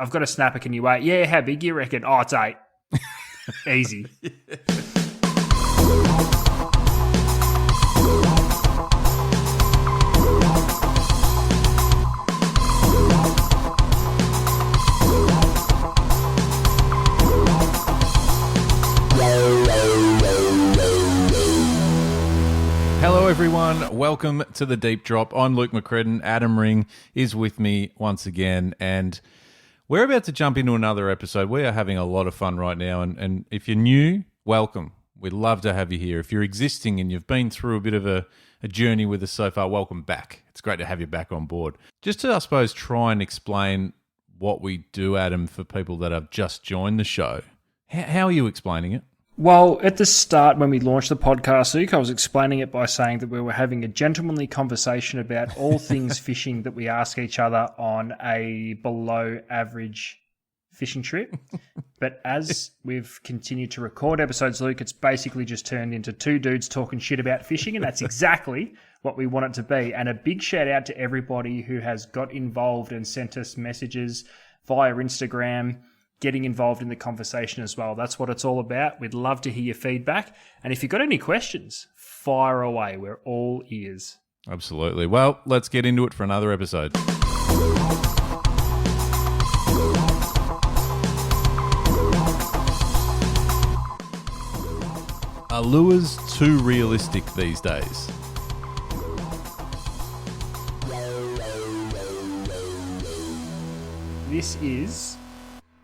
I've got a snapper. Can you wait? Yeah, how big you reckon? Oh, it's 8. Easy. Hello everyone, welcome to The Deep Drop. I'm Luke McCredden. Adam Ring is with me once again, and we're about to jump into another episode. We are having a lot of fun right now, and if you're new, welcome. We'd love to have you here. If you're existing and you've been through a bit of a journey with us so far, welcome back. It's great to have you back on board. Just to, I suppose, try and explain what we do, Adam, for people that have just joined the show. How are you explaining it? Well, at the start, when we launched the podcast, Luke, I was explaining it by saying that we were having a gentlemanly conversation about all things fishing that we ask each other on a below average fishing trip. But as we've continued to record episodes, Luke, it's basically just turned into two dudes talking shit about fishing, and that's exactly what we want it to be. And a big shout out to everybody who has got involved and sent us messages via Instagram, getting involved in the conversation as well. That's what it's all about. We'd love to hear your feedback. And if you've got any questions, fire away. We're all ears. Absolutely. Well, let's get into it for another episode. Are lures too realistic these days? This is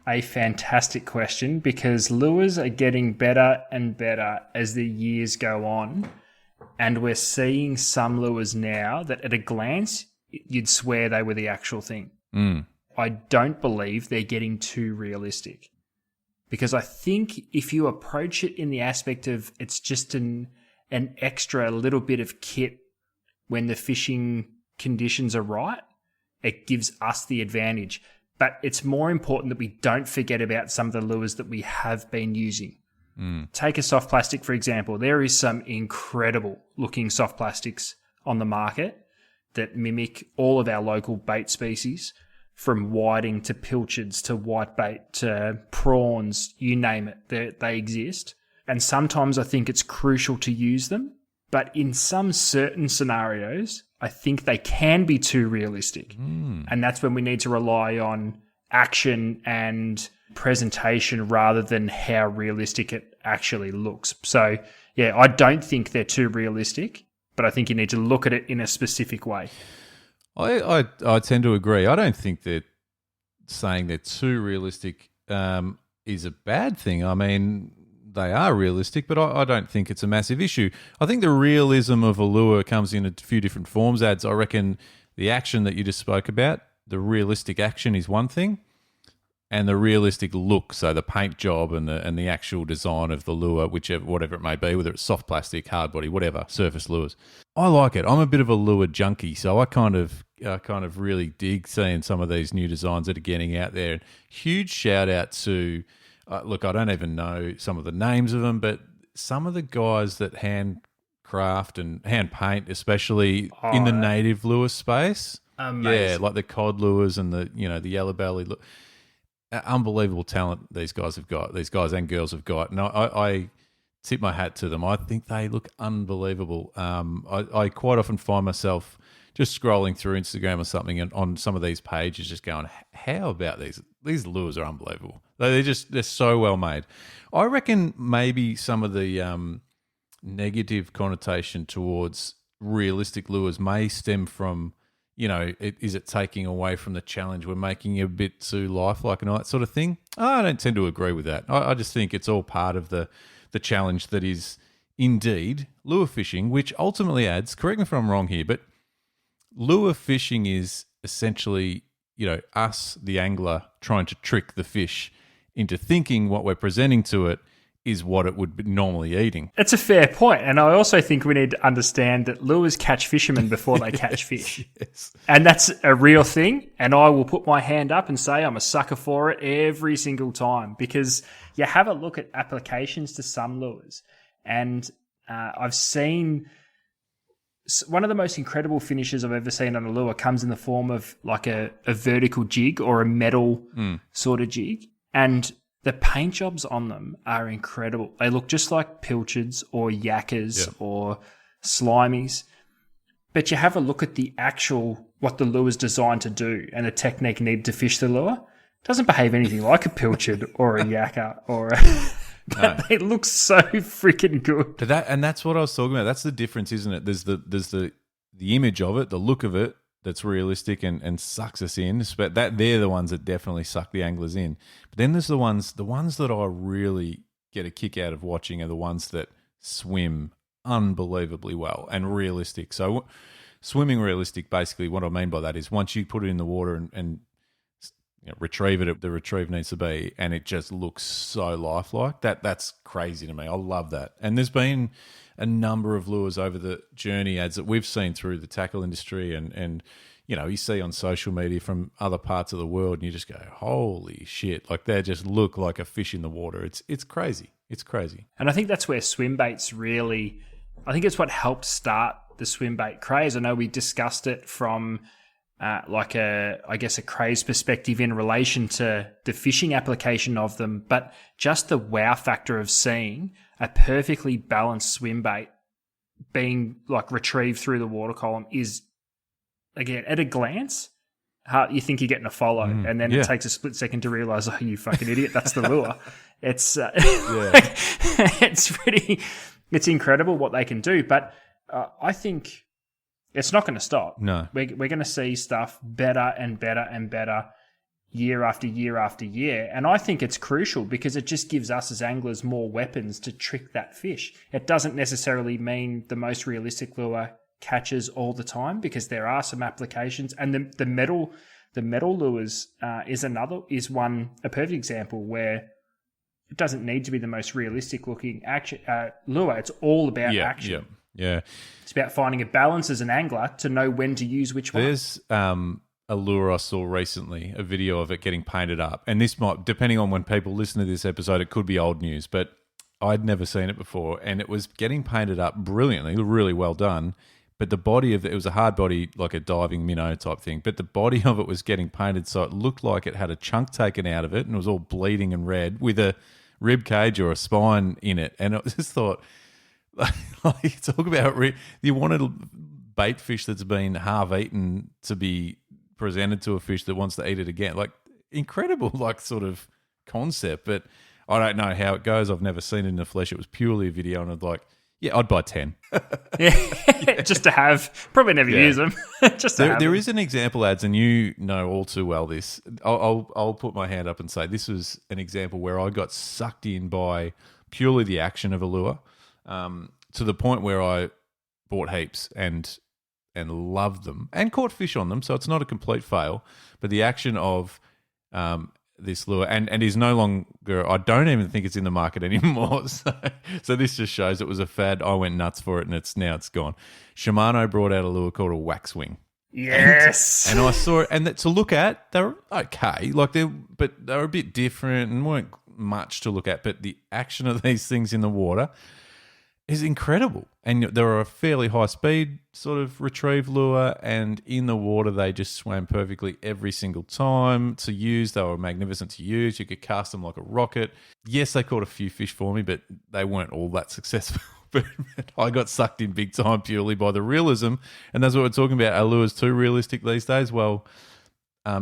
a fantastic question because lures are getting better and better as the years go on. And we're seeing some lures now that at a glance, you'd swear they were the actual thing. I don't believe they're getting too realistic. Because I think if you approach it in the aspect of it's just an extra little bit of kit when the fishing conditions are right, it gives us the advantage. But it's more important that we don't forget about some of the lures that we have been using. Take a soft plastic, for example. There is some incredible looking soft plastics on the market that mimic all of our local bait species, from whiting to pilchards to whitebait to prawns, you name it, they exist. And sometimes I think it's crucial to use them. But in some certain scenarios, I think they can be too realistic. And that's when we need to rely on action and presentation rather than how realistic it actually looks. So, yeah, I don't think they're too realistic, but I think you need to look at it in a specific way. I tend to agree. I don't think that saying they're too realistic is a bad thing. I mean, they are realistic, but I don't think it's a massive issue. I think the realism of a lure comes in a few different forms. I reckon the action that you just spoke about, the realistic action is one thing, and the realistic look, so the paint job and the actual design of the lure, whatever it may be, whether it's soft plastic, hard body, whatever, surface lures. I like it. I'm a bit of a lure junkie, so I kind of really dig seeing some of these new designs that are getting out there. Huge shout out to look, I don't even know some of the names of them, but some of the guys that handcraft and hand paint, especially in the native lure space. Amazing. Yeah, like the cod lures and the yellow belly. Unbelievable talent these guys and girls have got. And I tip my hat to them. I think they look unbelievable. I quite often find myself just scrolling through Instagram or something and on some of these pages just going, how about these? These lures are unbelievable. They're so well made. I reckon maybe some of the negative connotation towards realistic lures may stem from, is it taking away from the challenge? We're making it a bit too lifelike and all that sort of thing. I don't tend to agree with that. I just think it's all part of the challenge that is indeed lure fishing, which ultimately adds, correct me if I'm wrong here, but lure fishing is essentially, us, the angler, trying to trick the fish into thinking what we're presenting to it is what it would be normally eating. It's a fair point. And I also think we need to understand that lures catch fishermen before they catch fish. Yes. And that's a real thing. And I will put my hand up and say I'm a sucker for it every single time, because you have a look at applications to some lures. And I've seen one of the most incredible finishes I've ever seen on a lure comes in the form of like a vertical jig or a metal sort of jig. And the paint jobs on them are incredible. They look just like pilchards or yakkers or slimies. But you have a look at the actual, what the lure's designed to do and the technique needed to fish the lure. It doesn't behave anything like a pilchard or a yakker or a... But they look so freaking good. And that's what I was talking about. That's the difference, isn't it? There's the image of it, the look of it that's realistic and sucks us in. But they're the ones that definitely suck the anglers in. But then there's the ones that I really get a kick out of watching are the ones that swim unbelievably well and realistic. So swimming realistic, basically what I mean by that is once you put it in the water and retrieve it, the retrieve needs to be, and it just looks so lifelike. That's crazy to me. I love that. And there's been a number of lures over the journey ads that we've seen through the tackle industry and you see on social media from other parts of the world, and you just go, holy shit, like they just look like a fish in the water. It's crazy. It's crazy. And I think that's where swim baits really, I think it's what helped start the swim bait craze. I know we discussed it from a craze perspective in relation to the fishing application of them, but just the wow factor of seeing a perfectly balanced swim bait being like retrieved through the water column is, again, at a glance, you think you're getting a follow, and then it takes a split second to realize, oh, you fucking idiot, that's the lure. It's it's incredible what they can do, but I think it's not going to stop. No. We're going to see stuff better and better and better year after year after year. And I think it's crucial because it just gives us as anglers more weapons to trick that fish. It doesn't necessarily mean the most realistic lure catches all the time because there are some applications. And the metal lures is a perfect example where it doesn't need to be the most realistic looking lure. It's all about action. Yeah. It's about finding a balance as an angler to know when to use which one. There's a lure I saw recently, a video of it getting painted up. And this might, depending on when people listen to this episode, it could be old news, but I'd never seen it before. And it was getting painted up brilliantly, really well done. But the body of it was a hard body, like a diving minnow type thing. But the body of it was getting painted so it looked like it had a chunk taken out of it and it was all bleeding and red with a rib cage or a spine in it. And I just thought... like talk about you wanted a bait fish that's been half eaten to be presented to a fish that wants to eat it again. Like incredible, like sort of concept, but I don't know how it goes. I've never seen it in the flesh. It was purely a video, and I'd like, I'd buy 10. Just to have, probably never use them. Just to there is an example, ads, and you know all too well this. I'll put my hand up and say this was an example where I got sucked in by purely the action of a lure. To the point where I bought heaps and loved them and caught fish on them, so it's not a complete fail. But the action of this lure and is no longer, I don't even think it's in the market anymore. So this just shows it was a fad. I went nuts for it, and it's gone. Shimano brought out a lure called a Waxwing. Yes, and I saw it, and to look at, they're okay, like but they're a bit different and weren't much to look at. But the action of these things in the water is incredible. And they're a fairly high speed sort of retrieve lure, and in the water they just swam perfectly every single time to use. They were magnificent to use. You could cast them like a rocket. Yes, they caught a few fish for me, but they weren't all that successful. But I got sucked in big time purely by the realism, and that's what we're talking about. Are lures too realistic these days? Well,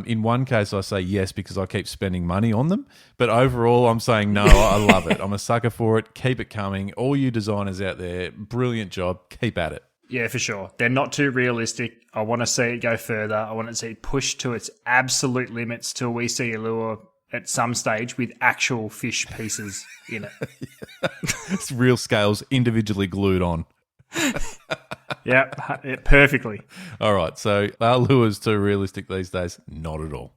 in one case, I say yes because I keep spending money on them. But overall, I'm saying no, I love it. I'm a sucker for it. Keep it coming. All you designers out there, brilliant job. Keep at it. Yeah, for sure. They're not too realistic. I want to see it go further. I want to see it pushed to its absolute limits till we see a lure at some stage with actual fish pieces in it. It's real scales individually glued on. Yeah, perfectly. All right, so are lures too realistic these days? Not at all.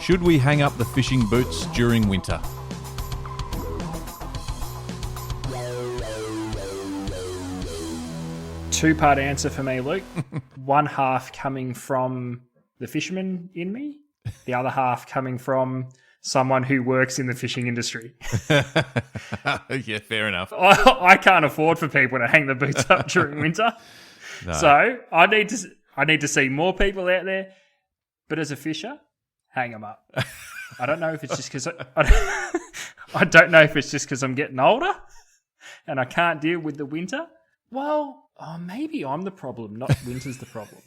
Should we hang up the fishing boots during winter? Two-part answer for me, Luke. One half coming from the fisherman in me, the other half coming from someone who works in the fishing industry. Yeah, fair enough. I can't afford for people to hang the boots up during winter. No. So I need to see more people out there. But as a fisher, hang them up. I don't know if it's just because I don't know if it's just because I'm getting older and I can't deal with the winter. Well, maybe I'm the problem, not winter's the problem.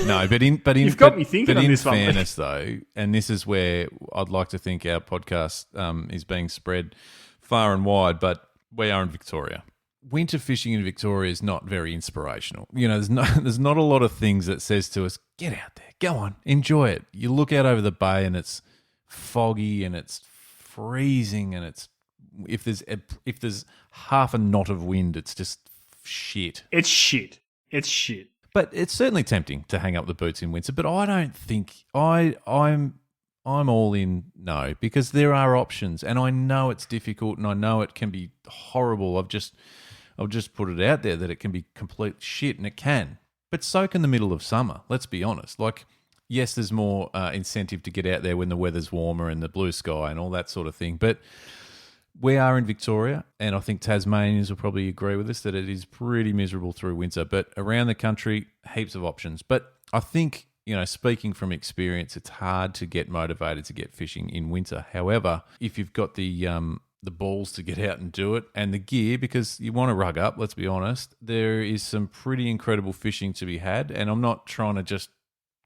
No, but You've got me thinking on this one. In fairness, though, and this is where I'd like to think our podcast is being spread far and wide, but we are in Victoria. Winter fishing in Victoria is not very inspirational. You know, there's not a lot of things that says to us, get out there, go on, enjoy it. You look out over the bay and it's foggy and it's freezing and it's if there's half a knot of wind, it's just shit. It's shit. But it's certainly tempting to hang up the boots in winter. But I don't think I'm all in no, because there are options, and I know it's difficult, and I know it can be horrible. I've just put it out there that it can be complete shit, and it can. But so can the middle of summer. Let's be honest. Like, yes, there's more incentive to get out there when the weather's warmer and the blue sky and all that sort of thing. But we are in Victoria, and I think Tasmanians will probably agree with us that it is pretty miserable through winter. But around the country, heaps of options. But I think, you know, speaking from experience, it's hard to get motivated to get fishing in winter. However, if you've got the balls to get out and do it and the gear, because you want to rug up, let's be honest, there is some pretty incredible fishing to be had. And I'm not trying to just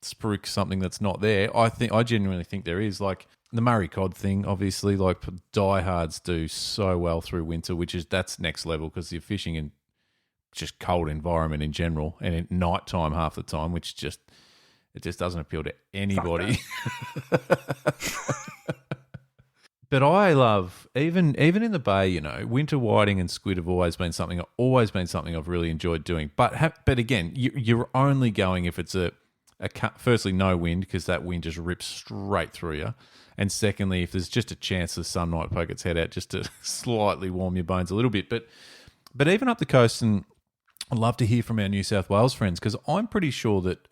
spruik something that's not there. I genuinely think there is. Like the Murray cod thing, obviously, like diehards do so well through winter, that's next level because you're fishing in just cold environment in general and at night time half the time, which just doesn't appeal to anybody. But I love, even in the bay, you know, winter whiting and squid have always been something I've really enjoyed doing. But again, you're only going if it's firstly, no wind, because that wind just rips straight through you. And secondly, if there's just a chance the sun might poke its head out just to slightly warm your bones a little bit. But even up the coast, and I'd love to hear from our New South Wales friends, because I'm pretty sure that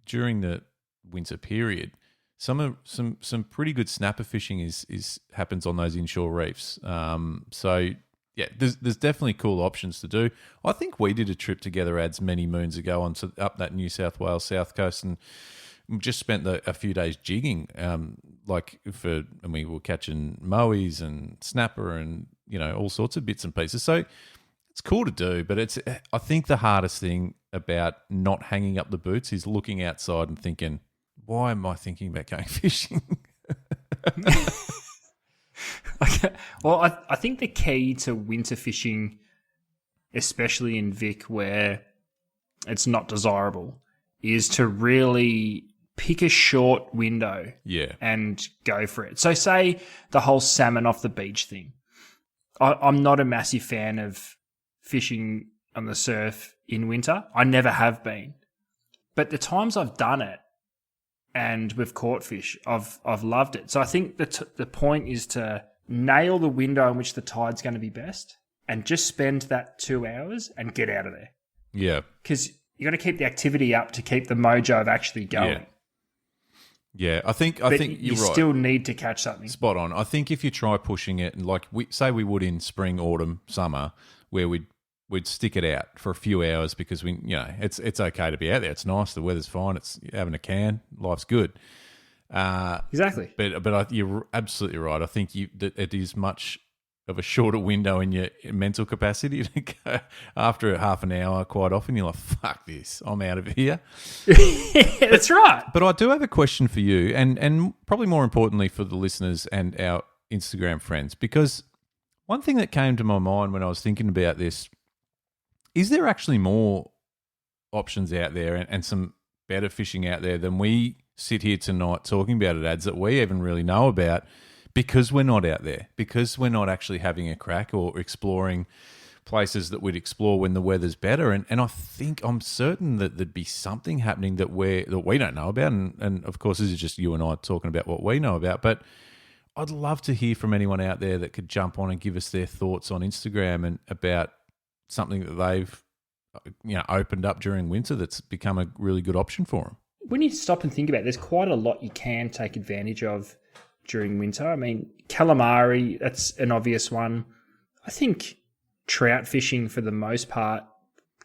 during the winter period, some pretty good snapper fishing is happens on those inshore reefs. So yeah, there's definitely cool options to do. I think we did a trip together, Ads, many moons ago up that New South Wales south coast, and we just spent a few days jigging. And we were catching mowies and snapper and, you know, all sorts of bits and pieces. So it's cool to do, but I think the hardest thing about not hanging up the boots is looking outside and thinking, why am I thinking about going fishing? Okay. Well, I think the key to winter fishing, especially in Vic where it's not desirable, is to really pick a short window and go for it. So say the whole salmon off the beach thing. I'm not a massive fan of fishing on the surf in winter. I never have been. But the times I've done it and we've caught fish, I've loved it. So I think the point is to nail the window in which the tide's going to be best and just spend that 2 hours and get out of there. Yeah. Because you got to keep the activity up to keep the mojo of actually going. Yeah, I think you're right. You still need to catch something. Spot on. I think if you try pushing it, and like we would in spring, autumn, summer, where we'd stick it out for a few hours because it's okay to be out there. It's nice. The weather's fine. It's having a can. Life's good. Exactly. But you're absolutely right. I think that it is much of a shorter window in your mental capacity to go after half an hour. Quite often you're like, fuck this, I'm out of here. That's right. But I do have a question for you, and probably more importantly for the listeners and our Instagram friends, because one thing that came to my mind when I was thinking about this, is there actually more options out there and some better fishing out there than we sit here tonight talking about it, Ads, that we even really know about, because we're not out there, because we're not actually having a crack or exploring places that we'd explore when the weather's better. And I'm certain that there'd be something happening that we don't know about. And of course, this is just you and I talking about what we know about. But I'd love to hear from anyone out there that could jump on and give us their thoughts on Instagram and about something that they've opened up during winter that's become a really good option for them. when you stop and think about it, there's quite a lot you can take advantage of during winter. I mean, calamari, that's an obvious one. I think trout fishing, for the most part,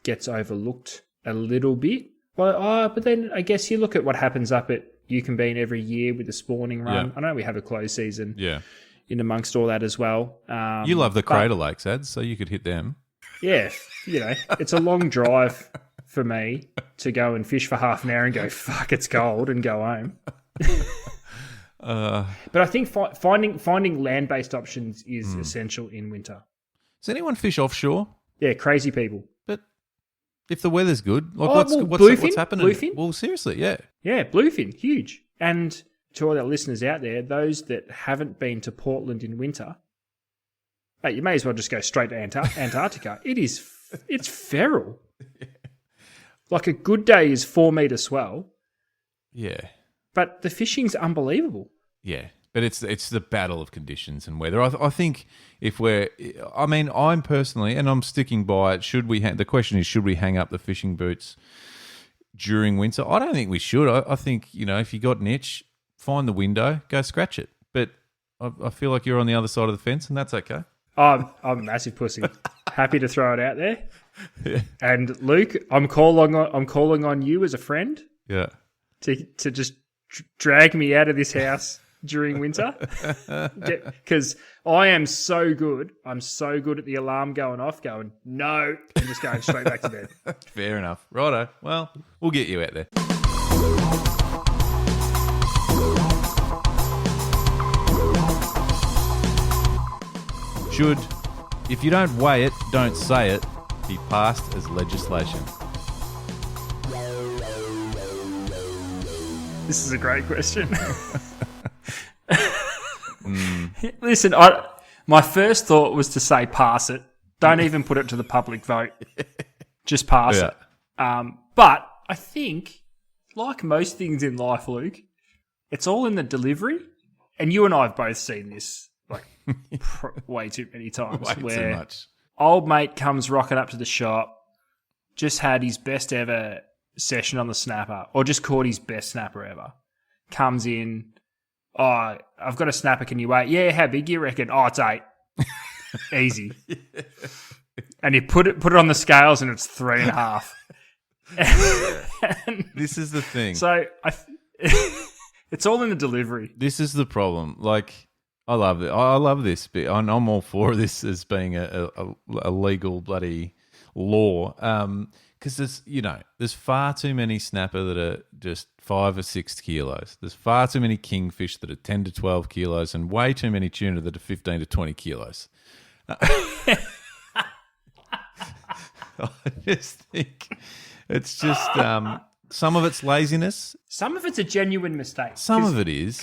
gets overlooked a little bit. Well, but then I guess you look at what happens up at Eucumbene every year with the spawning run. Yeah. I know we have a closed season Yeah. in amongst all that as well. You love the Crater Lakes, Ads, so you could hit them. Yeah, it's a long drive for me to go and fish for half an hour and go, fuck, it's cold, and go home. But I think finding land-based options is essential in winter. Does anyone fish offshore? Yeah, crazy people. But if the weather's good, like what's happening? Bluefin? Well, seriously, yeah. Yeah, bluefin, huge. And to all our listeners out there, those that haven't been to Portland in winter, hey, you may as well just go straight to Antarctica. It's feral. Like a good day is 4 metre swell, Yeah. but the fishing's unbelievable. Yeah, but it's the battle of conditions and weather. I think I'm personally, and I'm sticking by it. The question is, should we hang up the fishing boots during winter? I don't think we should. I think, if you got an itch, find the window, go scratch it. But I feel like you're on the other side of the fence, and that's okay. I'm a massive pussy. Happy to throw it out there. Yeah. And Luke, I'm calling on you as a friend. Yeah. To just drag me out of this house during winter, because I am so good. I'm so good at the alarm going off, going no, and just going straight back to bed. Fair enough. Righto. Well, we'll get you out there. Should, if you don't weigh it, don't say it, be passed as legislation? This is a great question. Listen, my first thought was to say pass it. Don't even put it to the public vote. Just pass it. But I think, like most things in life, Luke, it's all in the delivery. And you and I have both seen this like way too many times. Way too much. Old mate comes rocking up to the shop, just had his best ever session on the snapper, or just caught his best snapper ever. Comes in, oh, I've got a snapper, can you wait? Yeah, how big you reckon? Oh, it's 8. Easy. And you put it on the scales and it's 3.5. This is the thing. So it's all in the delivery. This is the problem. Like, I love it. I love this bit. I'm all for this as being a legal bloody law. Because there's far too many snapper that are just 5 or 6 kilos. There's far too many kingfish that are 10 to 12 kilos, and way too many tuna that are 15 to 20 kilos. I just think it's just some of it's laziness. Some of it's a genuine mistake. Some of it is.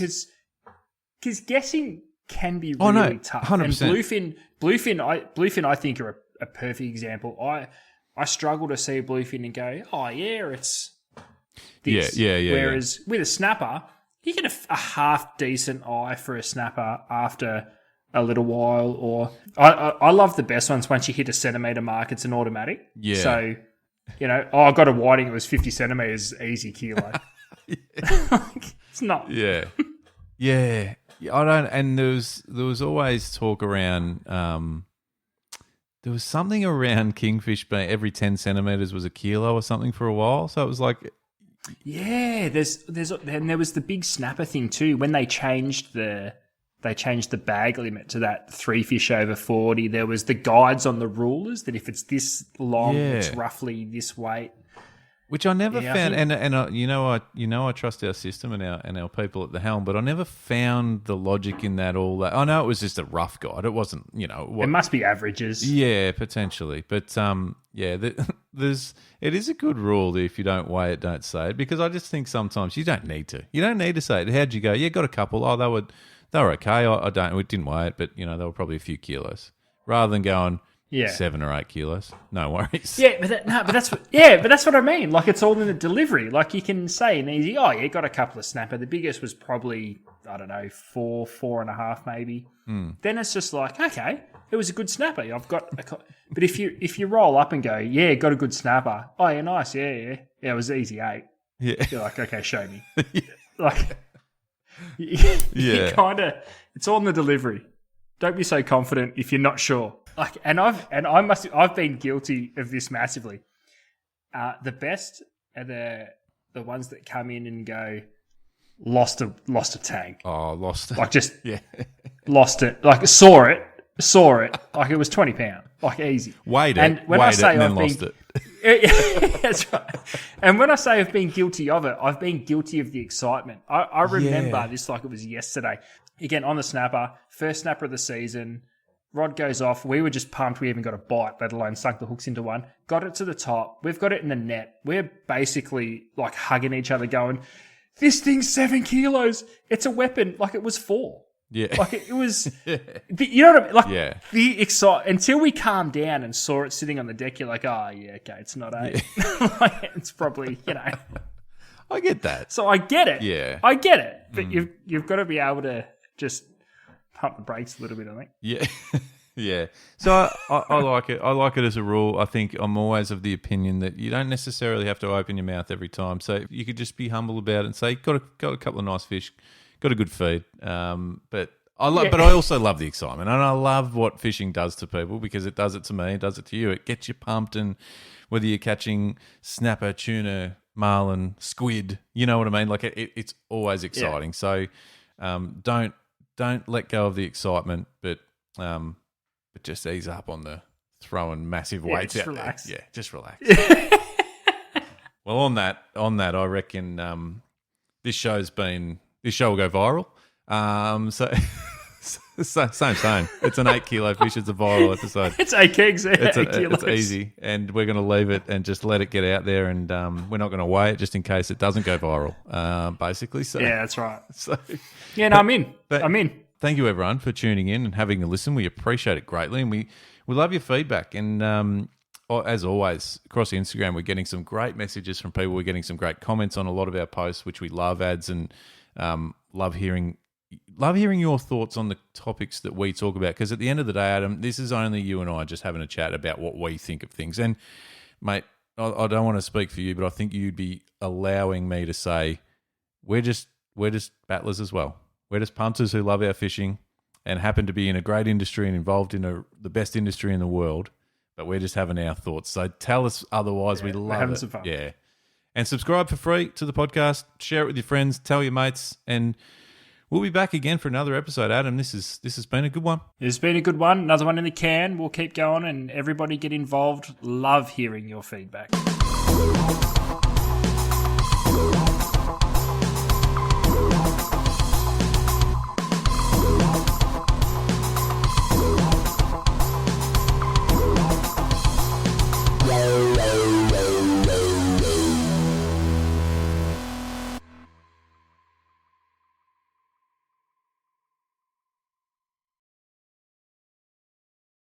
Because guessing can be really tough. 100%. And bluefin, I think, are a perfect example. I struggle to see a bluefin and go, oh, yeah, it's this. Yeah. Whereas with a snapper, you get a half decent eye for a snapper after a little while. Or I love the best ones once you hit a centimetre mark, it's an automatic. Yeah. So, I got a whiting, it was 50 centimetres, easy kilo. It's not. Yeah. Yeah. I don't, and there was always talk around, there was something around kingfish being every 10 centimetres was a kilo or something for a while. So it was like, yeah, and there was the big snapper thing too. When they changed the bag limit to that 3 fish over 40, there was the guides on the rulers that if it's this long, it's roughly this weight. Which I never found, I trust our system and our people at the helm, but I never found the logic in that all that. I know it was just a rough guide. It wasn't, it must be averages. Yeah, potentially, but it is a good rule that if you don't weigh it, don't say it, because I just think sometimes you don't need to. You don't need to say it. How'd you go? Yeah, got a couple. Oh, they were okay. We didn't weigh it, but they were probably a few kilos, rather than going. Yeah, 7 or 8 kilos. No worries. Yeah, but that's what I mean. Like, it's all in the delivery. Like, you can say an easy, oh yeah, got a couple of snapper. The biggest was probably, I don't know, 4.5 maybe. Then it's just like, okay, it was a good snapper. I've got but if you roll up and go, yeah, got a good snapper. Oh yeah, nice. Yeah, it was easy 8. Yeah. You're like, okay, show me. Like, Yeah. It's all in the delivery. Don't be so confident if you're not sure. Like, I've been guilty of this massively. The best are the ones that come in and go, lost a tank. Oh, lost. Like, just Yeah. lost it. Like, saw it. Like, it was £20. Like, easy. Weighed it. And when weighed I say it and then I've lost been, it. that's right. And when I say I've been guilty of it, I've been guilty of the excitement. I remember this like it was yesterday. Again, on the snapper, first snapper of the season, rod goes off. We were just pumped. We even got a bite, let alone sunk the hooks into one. Got it to the top. We've got it in the net. We're basically like hugging each other going, this thing's 7 kilos. It's a weapon. Like it was 4. Yeah. Like it was, you know what I mean? Like Yeah. the until we calmed down and saw it sitting on the deck, you're like, oh yeah, okay, it's not 8. Like, it's probably, I get that. So I get it. Yeah. I get it. But you've got to be able to just pump the brakes a little bit, I think. Yeah. Yeah. So I like it. I like it as a rule. I think I'm always of the opinion that you don't necessarily have to open your mouth every time. So you could just be humble about it and say, got a couple of nice fish, got a good feed. But I also love the excitement, and I love what fishing does to people because it does it to me, it does it to you. It gets you pumped, and whether you're catching snapper, tuna, marlin, squid, you know what I mean? Like it's always exciting. So don't let go of the excitement, but just ease up on the throwing massive weights just out relax. there. Yeah, just relax. Well, on that, I reckon this show will go viral. So same. It's an 8 kilo fish. It's a viral episode. It's 8 kegs. It's easy, and we're going to leave it and just let it get out there, and we're not going to weigh it just in case it doesn't go viral. Basically, so Yeah, that's right. So Yeah, no, I'm in. I'm in. thank you everyone for tuning in and having a listen. We appreciate it greatly, and we love your feedback. And as always, across Instagram, we're getting some great messages from people. We're getting some great comments on a lot of our posts, which we love, ads, and love hearing your thoughts on the topics that we talk about. Because at the end of the day, Adam, this is only you and I just having a chat about what we think of things. And mate, I don't want to speak for you, but I think you'd be allowing me to say we're just battlers as well. We're just punters who love our fishing and happen to be in a great industry and involved in the best industry in the world. But we're just having our thoughts. So tell us otherwise. We love having it. some fun. Yeah. And subscribe for free to the podcast. Share it with your friends. Tell your mates. And we'll be back again for another episode, Adam. This has been a good one. It's been a good one. Another one in the can. We'll keep going, and everybody get involved. Love hearing your feedback.